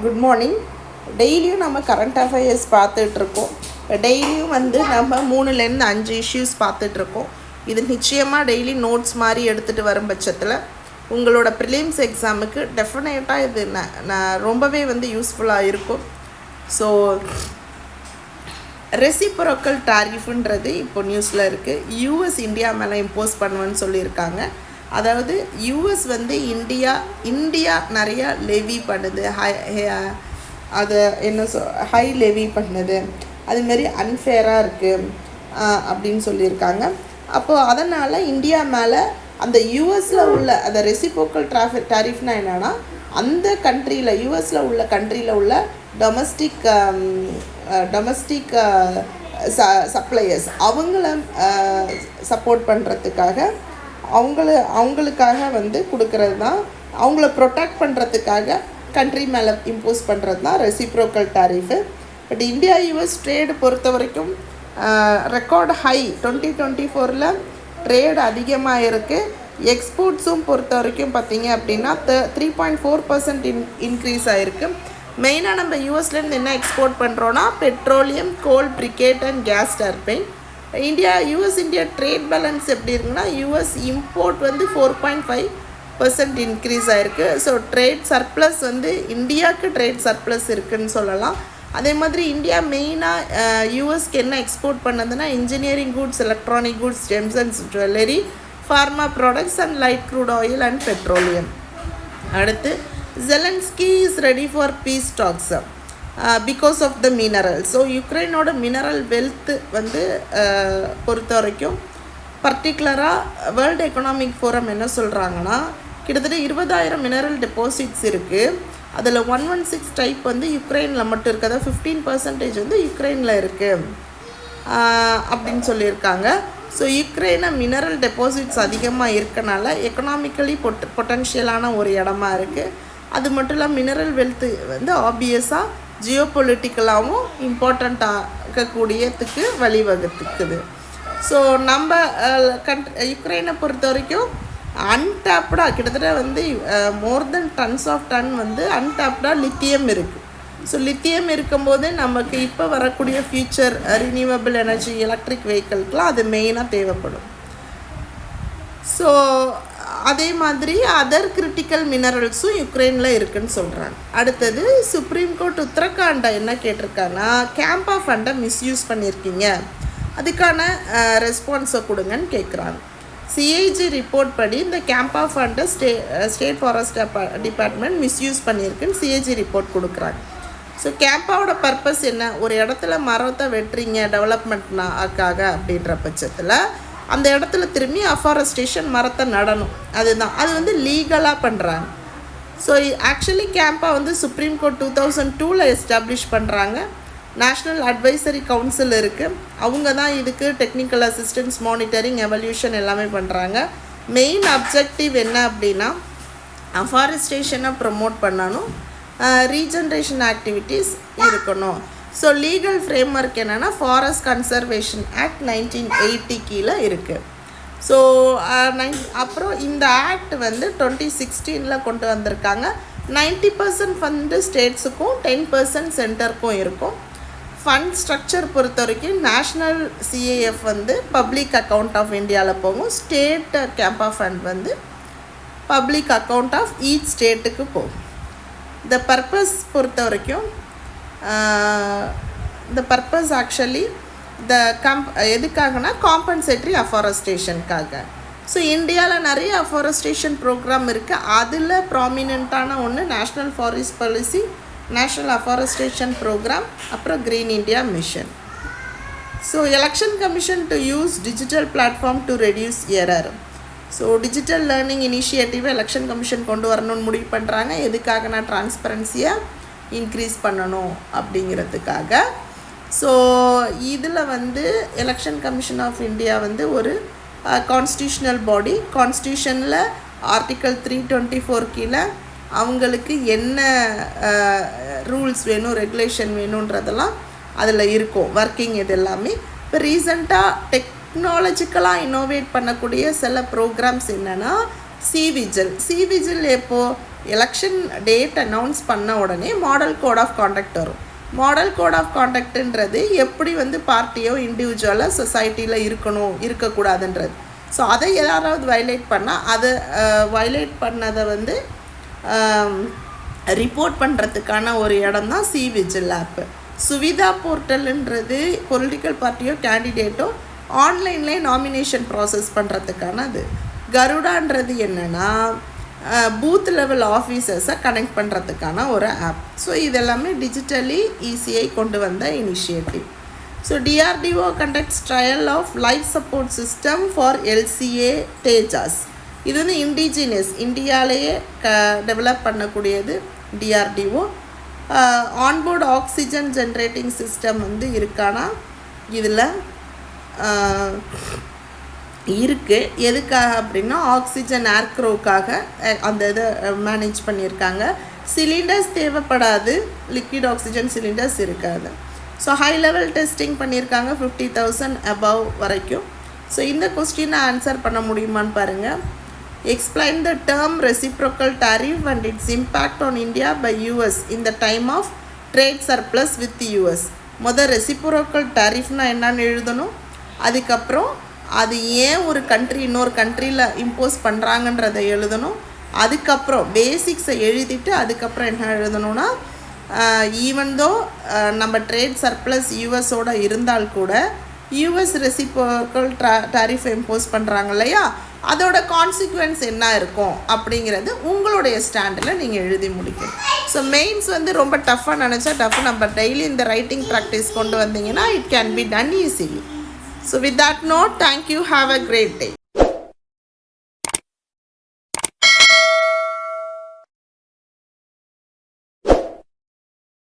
Good morning. டெய்லியும் நம்ம current affairs பார்த்துட்ருக்கோம். டெய்லியும் நம்ம 3லேருந்து 5 இஷ்யூஸ் பார்த்துட்ருக்கோம். இது நிச்சயமாக டெய்லி நோட்ஸ் மாதிரி எடுத்துகிட்டு வரும் பட்சத்தில் உங்களோட ப்ரிலிம்ஸ் எக்ஸாமுக்கு டெஃபினட்டாக இது நான் ரொம்பவே யூஸ்ஃபுல்லாக இருக்கும். ஸோ ரெசிப்ரோக்கல் டாரிஃப்ன்றது இப்போ நியூஸில் இருக்குது. யூஎஸ் இந்தியா மேலே இம்போஸ் பண்ணுவேன்னு சொல்லியிருக்காங்க. அதாவது யூஎஸ் இந்தியா நிறையா லெவி பண்ணுது, அது என்ன ஹை லெவி பண்ணுது, அதுமாரி அன்ஃபேராக இருக்குது அப்படின்னு சொல்லியிருக்காங்க. அப்போது அதனால் இந்தியா மேலே அந்த யூஎஸில் உள்ள அந்த ரெசிப்ரோக்கல் டாரிஃப்னா என்னென்னா, அந்த கண்ட்ரியில் யூஎஸில் உள்ள கண்ட்ரியில் உள்ள டொமஸ்டிக் சப்ளையர்ஸ் அவங்கள சப்போர்ட் பண்ணுறதுக்காக அவங்களுக்காக கொடுக்கறது தான், அவங்கள ப்ரொடெக்ட் பண்ணுறதுக்காக கண்ட்ரி மேலே இம்போஸ் பண்ணுறது தான் reciprocal tariff. But India US trade பொறுத்த வரைக்கும் ரெக்கார்டு ஹை 2024 ட்ரேடு அதிகமாக இருக்குது. எக்ஸ்போர்ட்ஸும் பொறுத்த வரைக்கும் பார்த்திங்க அப்படின்னா 3.4% இன்க்ரீஸ் ஆகிருக்கு. மெயினாக நம்ம யூஎஸ்லேருந்து என்ன எக்ஸ்போர்ட் பண்ணுறோன்னா பெட்ரோலியம், கோல், பிரிகேட் and gas turbine. US India trade balance எப்படி இருக்குன்னா, யூஎஸ் இம்போர்ட் 4.5% இன்க்ரீஸ் ஆகிருக்கு. ஸோ ட்ரேட் சர்ப்ளஸ் இந்தியாவுக்கு ட்ரேட் சர்ப்ளஸ் இருக்குதுன்னு சொல்லலாம். அதே மாதிரி இந்தியா மெயினாக யூஎஸ்க்கு என்ன எக்ஸ்போர்ட் பண்ணதுன்னா engineering goods, electronic goods, gems and jewellery, pharma products and light crude oil and petroleum. அடுத்து Zelensky is ready for peace talks because of the mineral. So யுக்ரைனோட மினரல் வெல்த் பொறுத்த வரைக்கும் பர்டிகுலராக வேர்ல்டு எக்கனாமிக் ஃபோரம் என்ன சொல்கிறாங்கன்னா, கிட்டத்தட்ட 20,000 mineral deposits இருக்குது. அதில் 116 டைப் யுக்ரைனில் மட்டும் இருக்குது. அதாவது 15% யுக்ரைனில் இருக்குது அப்படின்னு சொல்லியிருக்காங்க. ஸோ யுக்ரைனை மினரல் டெபாசிட்ஸ் அதிகமாக இருக்கனால எக்கனாமிக்கலி பொட்டன்ஷியலான ஒரு இடமா இருக்குது. அது மட்டும் இல்லாமல் மினரல் வெல்த்து ஆப்வியஸாக ஜியோ பொலிட்டிக்கலாகவும் இம்பார்ட்டண்ட்டாகக்கூடியதுக்கு வழிவகுத்துக்குது. ஸோ நம்ம யுக்ரைனை பொறுத்த வரைக்கும் அன்டாப்டாக கிட்டத்தட்ட மோர் தென் டன்ஸ் ஆஃப் டன் அன்டாப்டாக லித்தியம் இருக்குது. ஸோ லித்தியம் இருக்கும்போது நமக்கு இப்போ வரக்கூடிய ஃபியூச்சர் ரினியூவபிள் எனர்ஜி எலக்ட்ரிக் வெஹிக்கிள்க்கெலாம் அது மெயினாக தேவைப்படும். ஸோ அதே மாதிரி அதர் கிரிட்டிக்கல் மினரல்ஸும் யுக்ரைனில் இருக்குதுன்னு சொல்கிறாங்க. அடுத்தது சுப்ரீம் கோர்ட் உத்தரகாண்டை என்ன கேட்டிருக்காங்கன்னா, கேம்பா ஃபண்டை மிஸ்யூஸ் பண்ணியிருக்கீங்க, அதுக்கான ரெஸ்பான்ஸை கொடுங்கன்னு கேட்குறாங்க. சிஐஜி ரிப்போர்ட் படி இந்த கேம்பா ஃபண்டை ஸ்டேட் ஃபாரஸ்ட் டிபார்ட்மெண்ட் மிஸ்யூஸ் பண்ணியிருக்குன்னு சிஐஜி ரிப்போர்ட் கொடுக்குறாங்க. ஸோ கேம்பாவோட பர்பஸ் என்ன, ஒரு இடத்துல மரத்தை வெட்டுறீங்க டெவலப்மெண்ட்னாக்காக அப்படின்ற பட்சத்தில் அந்த இடத்துல திரும்பி அஃபாரஸ்டேஷன் மரத்தை நடணும். அதுதான் அது லீகலாக பண்ணுறாங்க. So actually CAMPA supreme court 2002 establish பண்ணுறாங்க. நேஷ்னல் அட்வைசரி கவுன்சில் இருக்குது. அவங்க தான் இதுக்கு டெக்னிக்கல் அசிஸ்டன்ஸ், மானிட்டரிங், எவல்யூஷன் எல்லாமே பண்ணுறாங்க. மெயின் அப்ஜெக்டிவ் என்ன அப்படின்னா, அஃபாரஸ்டேஷனை ப்ரமோட் பண்ணணும், ரீஜென்ரேஷன் ஆக்டிவிட்டீஸ் இருக்கணும். ஸோ லீகல் ஃப்ரேம்வொர்க் என்னென்னா ஃபாரஸ்ட் கன்சர்வேஷன் ஆக்ட் 1980 கீழே இருக்குது. ஸோ அப்புறம் இந்த ஆக்ட் 2016 கொண்டு வந்திருக்காங்க. 90% ஸ்டேட்ஸுக்கும் 10% சென்டருக்கும் இருக்கும். ஃபண்ட் ஸ்ட்ரக்சர் பொறுத்த வரைக்கும் national CAF public account of இந்தியாவில் போகும். State CAMPA fund public account of each ஸ்டேட்டுக்கு போகும். இந்த பர்பஸ் பொறுத்த வரைக்கும் இந்த பர்பஸ் ஆக்சுவலி எதுக்காகனா காம்பன்சேட்டரி அஃபாரஸ்டேஷனுக்காக. ஸோ இந்தியாவில் நிறைய அஃபாரஸ்டேஷன் ப்ரோக்ராம் இருக்குது. அதில் ப்ராமினெண்ட்டான ஒன்று national forest policy, national afforestation program, அப்புறம் green India mission. So election commission to use digital platform to reduce error. So digital learning இனிஷியேட்டிவை எலெக்ஷன் கமிஷன் கொண்டு வரணும்னு முடிவு பண்ணுறாங்க. எதுக்காகனா டிரான்ஸ்பரன்சியை இன்க்ரீஸ் பண்ணணும் அப்படிங்கிறதுக்காக. ஸோ இதில் எலெக்ஷன் கமிஷன் ஆஃப் இந்தியா ஒரு கான்ஸ்டியூஷனல் பாடி. கான்ஸ்டியூஷனில் ஆர்டிக்கல் 324 கீழே அவங்களுக்கு என்ன ரூல்ஸ் வேணும், ரெகுலேஷன் வேணுன்றதெல்லாம் அதில் இருக்கும், ஒர்க்கிங் இது எல்லாமே. இப்போ ரீசண்டாக டெக்னாலஜிக்கலாக இன்னோவேட் பண்ணக்கூடிய சில ப்ரோக்ராம்ஸ் என்னென்னா சிவிஜில் எப்போது எலெக்ஷன் டேட் அனௌன்ஸ் பண்ண உடனே மாடல் கோட் ஆஃப் காண்டக்ட் வரும். மாடல் கோட் ஆஃப் காண்டக்ட்ன்றது எப்படி வந்து பார்ட்டியோ இண்டிவிஜுவலாக சொசைட்டியில் இருக்கணும் இருக்கக்கூடாதுன்றது. ஸோ அதை யாராவது வயலேட் பண்ணால் அதை வயலேட் பண்ணதை வந்து ரிப்போர்ட் பண்ணுறதுக்கான ஒரு இடம் தான் சி விஜில் ஆப்பு. சுவிதா போர்ட்டல்ன்றது பொலிட்டிக்கல் பார்ட்டியோ கேண்டிடேட்டோ ஆன்லைன்லேயே நாமினேஷன் ப்ராசஸ் பண்ணுறதுக்கான அது. கருடான்றது என்னென்னா பூத் லெவல் ஆஃபீஸர்ஸை கனெக்ட் பண்ணுறதுக்கான ஒரு ஆப். ஸோ இதெல்லாமே டிஜிட்டலி ஈஸியை கொண்டு வந்த initiative. So DRDO conducts trial of life support system for LCA Tejas. இது வந்து இண்டிஜினியஸ் இந்தியாவிலேயே டெவலப் பண்ணக்கூடியது DRDO. Onboard oxygen generating system வந்து இருக்கானா இதில் இருக்குது. எதுக்காக அப்படின்னா ஆக்சிஜன் ஏர்க்ரோவுக்காக அந்த இதை மேனேஜ் பண்ணியிருக்காங்க. சிலிண்டர்ஸ் தேவைப்படாது, லிக்விட் ஆக்சிஜன் சிலிண்டர்ஸ் இருக்காது. ஸோ ஹை லெவல் டெஸ்டிங் பண்ணியிருக்காங்க 50,000 above வரைக்கும். ஸோ இந்த கொஸ்டினை ஆன்சர் பண்ண முடியுமான்னு பாருங்கள். Explain the term reciprocal tariff and its impact on India by US in the time of trade surplus with the US. ரெசிப்ரோக்கல் டேரிஃப்னா என்னன்னு எழுதணும். அதுக்கப்புறம் அது ஏன் ஒரு கண்ட்ரி இன்னொரு கண்ட்ரியில் இம்போஸ் பண்ணுறாங்கன்றதை எழுதணும். அதுக்கப்புறம் பேசிக்ஸை எழுதிட்டு அதுக்கப்புறம் என்ன எழுதணும்னா ஈவன் தோ நம்ம ட்ரேட் சர்ப்ளஸ் யூஎஸோட இருந்தால் கூட யூஎஸ் ரெசிப்ரோக்கல் டாரிஃப் இம்போஸ் பண்ணுறாங்க இல்லையா, அதோட கான்சிக்வன்ஸ் என்ன இருக்கும் அப்படிங்கிறது உங்களுடைய ஸ்டாண்டில் நீங்கள் எழுதி முடிக்கணும். ஸோ மெயின்ஸ் வந்து ரொம்ப டஃப்பாக நினச்சா டஃப், நம்ம டெய்லி இந்த ரைட்டிங் ப்ராக்டிஸ் கொண்டு வந்தீங்கன்னா it can be done easily. So with that note, thank you, have a great day.